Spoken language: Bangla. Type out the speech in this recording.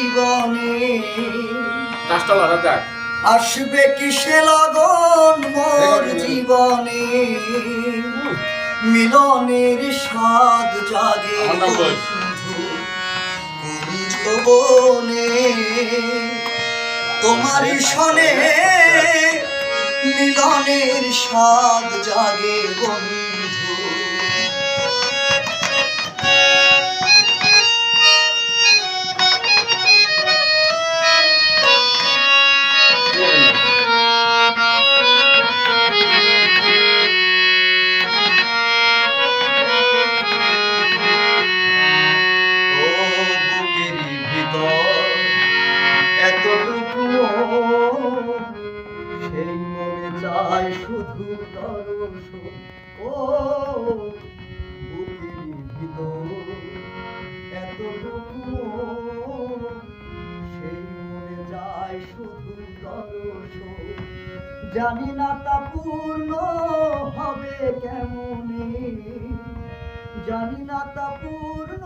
জীবনে নাচটা লড়া যাক। আসবে কিসে লগন মোর জীবনে মিলনের স্বাদ জাগে শুধু যৌবনে তোমার সনে মিলনের স্বাদ জাগে বন্ধু সেই মনে চায় শুধু দর্শন ও বুকের ভিতর এতটুকু সেই মনে চায় শুধু দর্শন জানি না তা পূর্ণ হবে কেমনে জানি না তা পূর্ণ